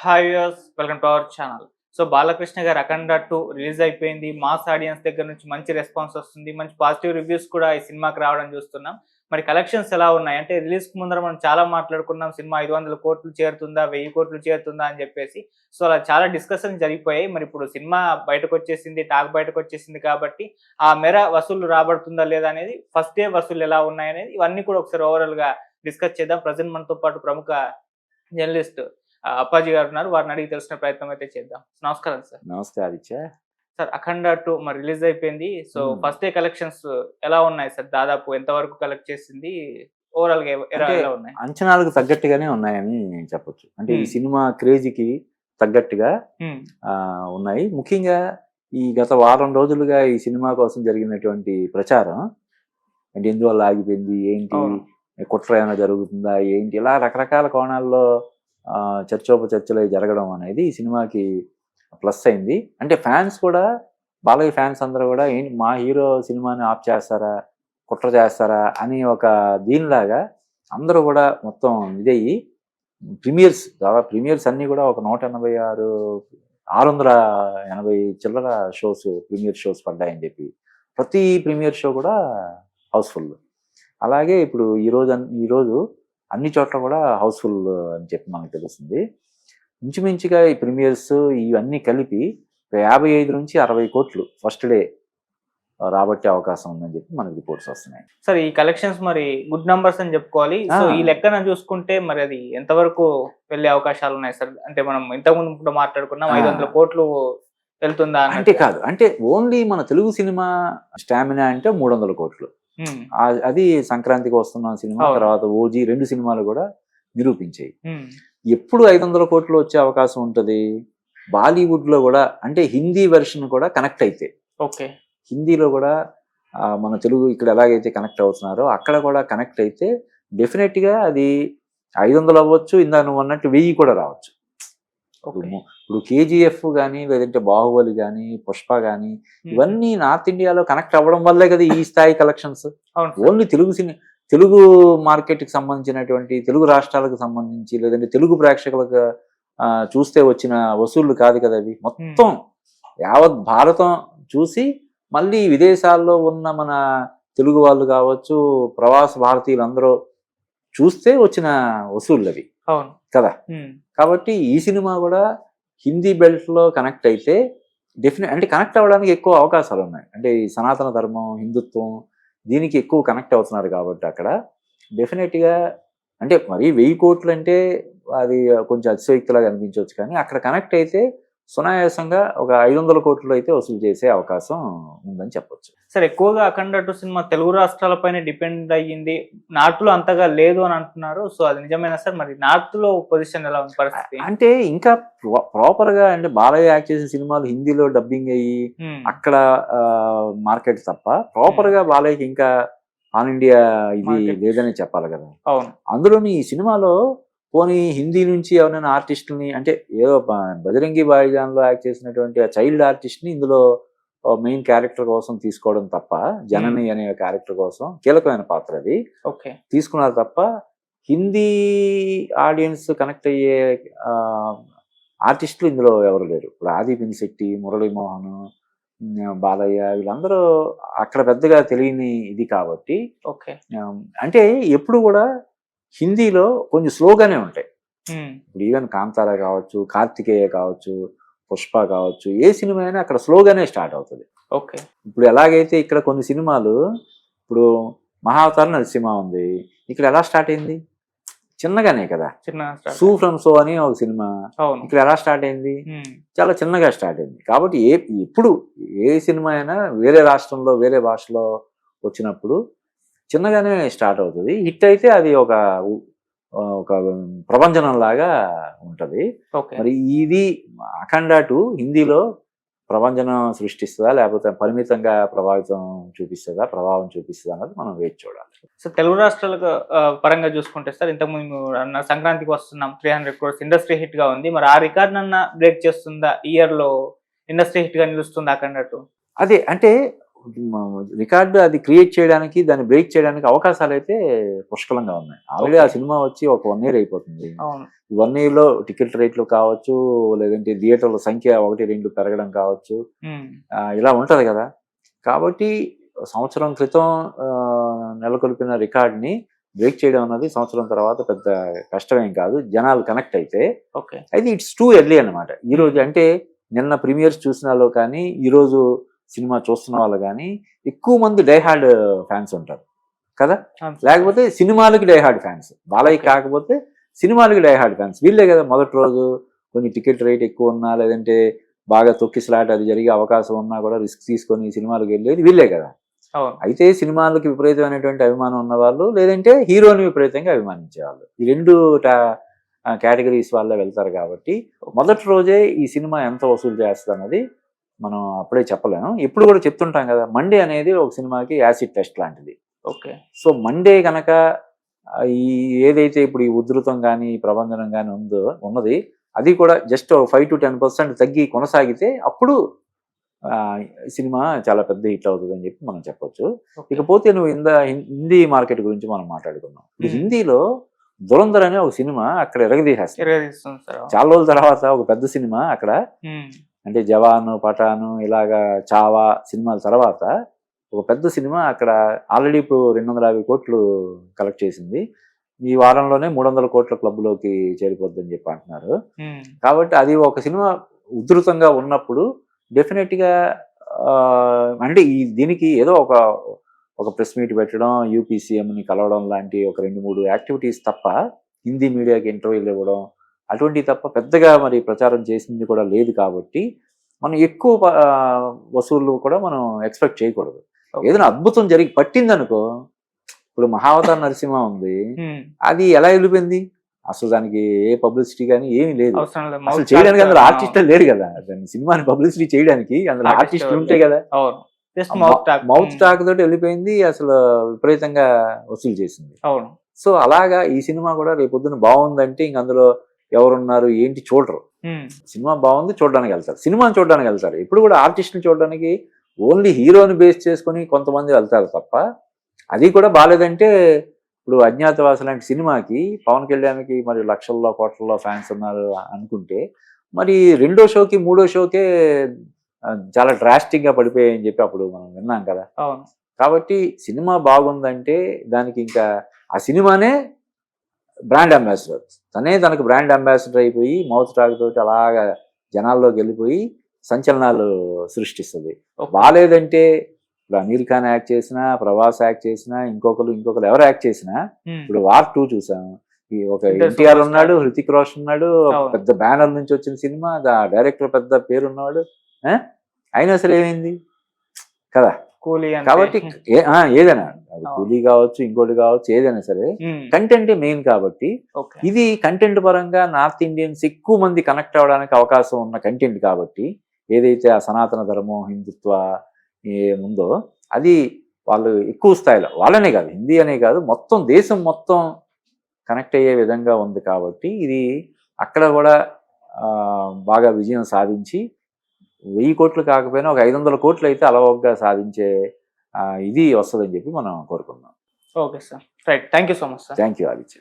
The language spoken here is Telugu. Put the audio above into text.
Hi viewers, welcome to our channel. So Balakrishna గారి 'అఖండ 2' రిలీజ్ అయిపోయింది. మాస్ ఆడియన్స్ దగ్గర నుంచి మంచి రెస్పాన్స్ వస్తుంది. మంచి పాజిటివ్ రివ్యూస్ కూడా ఈ సినిమాకి రావడం చూస్తున్నాం. మరి కలెక్షన్స్ ఎలా ఉన్నాయి? అంటే రిలీజ్‌కి ముందర మనం చాలా మాట్లాడుకున్నాం. సినిమా 500 కోట్లు చేరుతుందా? 1000 కోట్లు చేరుతుందా? అని చెప్పేసి. సో అలా చాలా డిస్కషన్స్ జరిగిపోయాయి. మరి ఇప్పుడు సినిమా బయటకొచ్చేసింది. టాక్ బయటకొచ్చేసింది కాబట్టి ఆ మేర వసూళ్లు రాబడుతుందా లేదా అనేది, ఫస్ట్ డే వసూళ్లు ఎలా ఉన్నాయనేది ఇవన్నీ కూడా ఒకసారి ఓవరాల్‌గా డిస్కస్ చేద్దాం. ప్రెజెంట్ మనతో పాటు ప్రముఖ జర్నలిస్ట్ అప్పాజీ గారు ఉన్నారు. వారిని అడిగి తెలుసుకునే ప్రయత్నం అయితే చేద్దాం. నమస్కారం సార్. నమస్తే ఆదిత్య. సార్ 'అఖండ 2' మరి రిలీజ్ అయిపోయింది. సో ఫస్ట్ డే కలెక్షన్స్ ఎలా ఉన్నాయి సార్? దాదాపు ఎంత వరకు కలెక్ట్ చేసింది? ఓవరాల్‌గా అంటే ఎలా ఉన్నాయి? అంచనాలకు తగ్గట్టుగానే ఉన్నాయని చెప్పొచ్చు. అంటే ఈ సినిమా క్రేజ్‌కి తగ్గట్టుగా ఉన్నాయి. ముఖ్యంగా ఈ గత వారం రోజులుగా ఈ సినిమా కోసం జరిగినటువంటి ప్రచారం అంటే ఎందువల్ల ఆగిపోయింది? ఏంటి? అవును. కుట్ర ఏమైనా జరుగుతుందా? ఏంటి? ఇలా రకరకాల కోణాల్లో చర్చోపచర్చలు జరగడం అనేది ఈ సినిమాకి ప్లస్ అయింది. అంటే ఫ్యాన్స్ కూడా బాలయ్య ఫ్యాన్స్ అందరూ కూడా ఏంటి మా హీరో సినిమాని ఆఫ్ చేస్తారా? కుట్ర చేస్తారా? అని ఒక దీనిలాగా అందరూ కూడా మొత్తం ఇదయ్యి ప్రీమియర్స్ అన్నీ కూడా ఒక 186 680 చిల్లర షోస్ ప్రీమియర్ షోస్ పడ్డాయని చెప్పి ప్రతి ప్రీమియర్ షో కూడా హౌస్ఫుల్. అలాగే ఇప్పుడు ఈరోజు అన్ని చోట్ల కూడా హౌస్ఫుల్ అని చెప్పి మనకు తెలుస్తుంది. ఇంచుమించుగా ఈ ప్రీమియర్స్ ఇవన్నీ కలిపి 55 నుంచి 60 కోట్లు ఫస్ట్ డే రాబట్టే అవకాశం ఉందని చెప్పి మనకి రిపోర్ట్స్ వస్తున్నాయి. సార్ ఈ కలెక్షన్స్ మరి గుడ్ నంబర్స్ అని చెప్పుకోవాలి. సో ఈ లెక్కన చూసుకుంటే మరి అది ఎంతవరకు వెళ్ళే అవకాశాలు ఉన్నాయి సార్? అంటే మనం ఇంతకుముందు కూడా మాట్లాడుకున్నాం 500 కోట్లు వెళ్తుందా అంటే కాదు. అంటే ఓన్లీ మన తెలుగు సినిమా స్టామినా అంటే 300 కోట్లు. అది సంక్రాంతికి వస్తున్న సినిమా, తర్వాత ఓజీ 2 సినిమాలు కూడా నిరూపించాయి. ఎప్పుడు 500 కోట్లు వచ్చే అవకాశం ఉంటది? బాలీవుడ్ లో కూడా, అంటే హిందీ వెర్షన్ కూడా కనెక్ట్ అయితే, ఓకే, హిందీలో కూడా మన తెలుగు ఇక్కడ ఎలాగైతే కనెక్ట్ అవుతున్నారో అక్కడ కూడా కనెక్ట్ అయితే డెఫినెట్ గా అది 500 అవ్వచ్చు, ఇందా నువ్వు అన్నట్టు 1000 కూడా రావచ్చు. ఇప్పుడు కేజీఎఫ్ కానీ, లేదంటే బాహుబలి కానీ, పుష్ప కానీ, ఇవన్నీ నార్త్ ఇండియాలో కనెక్ట్ అవ్వడం వల్లే కదా ఈ స్థాయి కలెక్షన్స్. ఓన్లీ తెలుగు మార్కెట్ కి సంబంధించినటువంటి తెలుగు రాష్ట్రాలకు సంబంధించి, లేదంటే తెలుగు ప్రేక్షకులకు చూస్తే వచ్చిన వసూళ్లు కాదు కదా అవి. మొత్తం యావత్ భారతం చూసి మళ్ళీ విదేశాల్లో ఉన్న మన తెలుగు వాళ్ళు కావచ్చు, ప్రవాస భారతీయులందరూ చూస్తే వచ్చిన వసూళ్ళు అవి కదా. కాబట్టి ఈ సినిమా కూడా హిందీ బెల్ట్ లో కనెక్ట్ అయితే అంటే కనెక్ట్ అవ్వడానికి ఎక్కువ అవకాశాలు ఉన్నాయి. అంటే ఈ సనాతన ధర్మం, హిందుత్వం దీనికి ఎక్కువ కనెక్ట్ అవుతున్నారు కాబట్టి అక్కడ డెఫినెట్ గా, అంటే మరి 1000 కోట్లు అంటే అది కొంచెం అతిశయోక్తిలాగా అనిపించవచ్చు, కానీ అక్కడ కనెక్ట్ అయితే సునాయాసంగా ఒక 500 కోట్లు అయితే వసూలు చేసే అవకాశం ఉందని చెప్పొచ్చు. సార్ ఎక్కువగా 'అఖండ 2' సినిమా తెలుగు రాష్ట్రాలపైన డిపెండ్ అయ్యింది, నార్త్ లో అంతగా లేదు అని అంటున్నారు. సో అది నిజమేనా సార్? మరి నార్త్ లో పొజిషన్ ఎలా ఉంది పరిస్థితి? అంటే ఇంకా ప్రాపర్ గా, అంటే బాలయ్య యాక్ట్ చేసిన సినిమాలు హిందీలో డబ్బింగ్ అయ్యి అక్కడ మార్కెట్ తప్ప ప్రాపర్ గా బాలయ్యకి ఇంకా ఆల్ ఇండియా ఇది లేదని చెప్పాలి కదా. అందులోని ఈ సినిమాలో పోనీ హిందీ నుంచి ఎవరైనా ఆర్టిస్టులని, అంటే ఏదో బజరంగి భాయిజాన్లో యాక్ట్ చేసినటువంటి ఆ చైల్డ్ ఆర్టిస్ట్ని ఇందులో మెయిన్ క్యారెక్టర్ కోసం తీసుకోవడం తప్ప, జనని అనే క్యారెక్టర్ కోసం కీలకమైన పాత్ర అది తీసుకున్నారు తప్ప, హిందీ ఆడియన్స్ కనెక్ట్ అయ్యే ఆర్టిస్టులు ఇందులో ఎవరు లేరు. ఇప్పుడు ఆది పినిశెట్టి, మురళీమోహన్, బాలయ్య వీళ్ళందరూ అక్కడ పెద్దగా తెలియని ఇది కాబట్టి, అంటే ఎప్పుడు కూడా హిందీలో కొంచెం స్లోగానే ఉంటాయి. ఇప్పుడు ఈవెన్ కాంతారా కావచ్చు, కార్తికేయ కావచ్చు, పుష్ప కావచ్చు, ఏ సినిమా అయినా అక్కడ స్లోగానే స్టార్ట్ అవుతుంది. ఇప్పుడు ఎలాగైతే ఇక్కడ కొన్ని సినిమాలు, ఇప్పుడు మహావతార్ నరసింహ ఉంది, ఇక్కడ ఎలా స్టార్ట్ అయింది? చిన్నగానే కదా. సూ ఫ్రమ్ సో అని ఒక సినిమా ఇక్కడ ఎలా స్టార్ట్ అయింది? చాలా చిన్నగా స్టార్ట్ అయింది. కాబట్టి ఎప్పుడు ఏ సినిమా అయినా వేరే రాష్ట్రంలో వేరే భాషలో వచ్చినప్పుడు చిన్నగానే స్టార్ట్ అవుతుంది. హిట్ అయితే అది ఒక ప్రభంజనం లాగా ఉంటది. మరి ఇది 'అఖండ 2' హిందీలో ప్రభంజనం సృష్టిస్తుందా, లేకపోతే పరిమితంగా ప్రభావం చూపిస్తుందా అన్నది మనం వేచి చూడాలి. సో తెలుగు రాష్ట్రాలకు పరంగా చూసుకుంటే సార్, ఇంతకుముందు అన్న సంక్రాంతికి వస్తున్నాం 300 crores ఇండస్ట్రీ హిట్ గా ఉంది. మరి ఆ రికార్డ్ అన్న బ్రేక్ చేస్తుందా? ఇయర్ లో ఇండస్ట్రీ హిట్ గా నిలుస్తుందా 'అఖండ 2'? అదే, అంటే రికార్డు అది క్రియేట్ చేయడానికి, దాన్ని బ్రేక్ చేయడానికి అవకాశాలు అయితే పుష్కలంగా ఉన్నాయి. ఆల్రెడీ ఆ సినిమా వచ్చి ఒక 1 year అయిపోతుంది. అవును. 1 yearలో టికెట్ రేట్లు కావచ్చు, లేదంటే థియేటర్ల సంఖ్య 1, 2 పెరగడం కావచ్చు, ఇలా ఉంటది కదా. కాబట్టి సంవత్సరం క్రితం నెలకొల్పిన రికార్డ్ని బ్రేక్ చేయడం అన్నది సంవత్సరం తర్వాత పెద్ద కష్టమేం కాదు, జనాలు కనెక్ట్ అయితే. ఓకే. అయితే ఇట్స్ టూ ఎర్లీ అనమాట. ఈరోజు అంటే నిన్న ప్రీమియర్స్ చూసిన వాళ్ళు కానీ, ఈరోజు సినిమా చూస్తున్న వాళ్ళు కానీ ఎక్కువ మంది డైహార్డ్ ఫ్యాన్స్ ఉంటారు కదా. లేకపోతే సినిమాలకి డైహార్డ్ ఫ్యాన్స్, బాలయ్య కాకపోతే సినిమాలకి డైహార్డ్ ఫ్యాన్స్ వీళ్ళే కదా. మొదటి రోజు కొన్ని టికెట్ రేట్ ఎక్కువ ఉన్నా, లేదంటే బాగా తొక్కిసలాట అది జరిగే అవకాశం ఉన్నా కూడా రిస్క్ తీసుకొని సినిమాలకు వెళ్ళేది వీళ్ళే కదా. అయితే సినిమాలకి విపరీతమైనటువంటి అభిమానం ఉన్నవాళ్ళు, లేదంటే హీరోని విపరీతంగా అభిమానించేవాళ్ళు, ఈ 2 కేటగిరీస్ వాళ్ళే వెళ్తారు. కాబట్టి మొదటి రోజే ఈ సినిమా ఎంత వసూలు చేస్తుంది అన్నది మనం అప్పుడే చెప్పలేము. ఎప్పుడు కూడా చెప్తుంటాం కదా, మండే అనేది ఒక సినిమాకి యాసిడ్ టెస్ట్ లాంటిది. ఓకే. సో మండే కనుక ఈ ఏదైతే ఇప్పుడు ఈ ఉధృతం కానీ ప్రభంజనం కానీ ఉన్నది అది కూడా జస్ట్ 5 to 10% తగ్గి కొనసాగితే అప్పుడు సినిమా చాలా పెద్ద హిట్ అవుతుంది అని చెప్పి మనం చెప్పొచ్చు. ఇకపోతే నువ్వు హిందీ మార్కెట్ గురించి మనం మాట్లాడుకున్నాం. ఇప్పుడు హిందీలో దురంధర్ అనే ఒక సినిమా అక్కడ ఎరగదీసేస్తుంది. చాలా రోజుల తర్వాత ఒక పెద్ద సినిమా అక్కడ, అంటే జవాను, పఠాను, ఇలాగా చావా సినిమాల తర్వాత ఒక పెద్ద సినిమా అక్కడ ఆల్రెడీ ఇప్పుడు 250 కోట్లు కలెక్ట్ చేసింది. ఈ వారంలోనే 300 కోట్ల క్లబ్లోకి చేరిపోద్దని చెప్పి అంటున్నారు. కాబట్టి అది ఒక సినిమా ఉధృతంగా ఉన్నప్పుడు డెఫినెట్గా అంటే దీనికి ఏదో ఒక ప్రెస్ మీట్ పెట్టడం, యూపీసీఎంని కలవడం లాంటి ఒక 2-3 యాక్టివిటీస్ తప్ప, హిందీ మీడియాకి ఇంటర్వ్యూలు ఇవ్వడం అటువంటివి తప్ప పెద్దగా మరి ప్రచారం చేసింది కూడా లేదు. కాబట్టి మనం ఎక్కువ వసూళ్ళు కూడా మనం ఎక్స్పెక్ట్ చేయకూడదు. ఏదైనా అద్భుతం జరిగి పట్టిందనుకో, ఇప్పుడు మహావతార నరసింహ ఉంది, అది ఎలా వెళ్ళిపోయింది, అసలు దానికి ఏ పబ్లిసిటీ కానీ ఏమీ లేదు. అసలు చేయడానికి అందులో ఆర్టిస్టులు లేరు కదా, దాన్ని సినిమాని పబ్లిసిటీ చేయడానికి అందులో ఆర్టిస్టులు ఉంటాయి కదా. మౌత్ టాక్ తోటి వెళ్ళిపోయింది, అసలు విపరీతంగా వసూలు చేసింది. సో అలాగా ఈ సినిమా కూడా రేపొద్దున బాగుందంటే ఇంక అందులో ఎవరున్నారు ఏంటి చూడరు. సినిమా బాగుంది చూడడానికి వెళ్తారు, సినిమాని చూడడానికి వెళ్తారు. ఇప్పుడు కూడా ఆర్టిస్ట్ని చూడడానికి ఓన్లీ హీరోని బేస్ చేసుకుని కొంతమంది వెళ్తారు తప్ప, అది కూడా బాగాలేదంటే ఇప్పుడు అజ్ఞాతవాసి లాంటి సినిమాకి పవన్ కళ్యాణ్కి మరి లక్షల్లో కోట్లలో ఫ్యాన్స్ ఉన్నారు అనుకుంటే, మరి 2వ షోకి 3వ షోకే చాలా డ్రాస్టిక్గా పడిపోయాయని చెప్పి అప్పుడు మనం విన్నాం కదా. కాబట్టి సినిమా బాగుందంటే దానికి ఇంకా ఆ సినిమానే బ్రాండ్ అంబాసిడర్, తనకు బ్రాండ్ అంబాసిడర్ అయిపోయి మౌత్ టాక్ తోటి అలాగా జనాల్లోకి వెళ్ళిపోయి సంచలనాలు సృష్టిస్తుంది. బాగాలేదంటే ఇప్పుడు అమీర్ ఖాన్ యాక్ట్ చేసినా, ప్రభాస్ యాక్ట్ చేసినా, ఇంకొకరు ఎవరు యాక్ట్ చేసినా, ఇప్పుడు వార్ 2 చూసాము, ఒక ఎన్టీఆర్ ఉన్నాడు, హృతిక్ రోషన్ ఉన్నాడు, పెద్ద బ్యానర్ నుంచి వచ్చిన సినిమా, డైరెక్టర్ పెద్ద పేరున్నవాడు, అయినా సరే ఏమైంది కదా. కాబట్టి ఏదైనా కూలీ కావచ్చు, ఇంకోటి కావచ్చు, ఏదైనా సరే కంటెంట్ మెయిన్. కాబట్టి ఇది కంటెంట్ పరంగా నార్త్ ఇండియన్స్ ఎక్కువ మంది కనెక్ట్ అవ్వడానికి అవకాశం ఉన్న కంటెంట్. కాబట్టి ఏదైతే ఆ సనాతన ధర్మం, హిందుత్వ ఏముందో అది వాళ్ళు ఎక్కువ స్థాయిలో, వాళ్ళనే కాదు హిందీ అనే కాదు మొత్తం దేశం మొత్తం కనెక్ట్ అయ్యే విధంగా ఉంది. కాబట్టి ఇది అక్కడ కూడా బాగా విజయం సాధించి 1000 కోట్లు కాకపోయినా ఒక 500 కోట్లు అయితే అలవోగ్గా సాధించే ఇది వస్తుందని చెప్పి మనం కోరుకుందాం. Okay sir, right. Thank you so much sir. Thank you Aditya.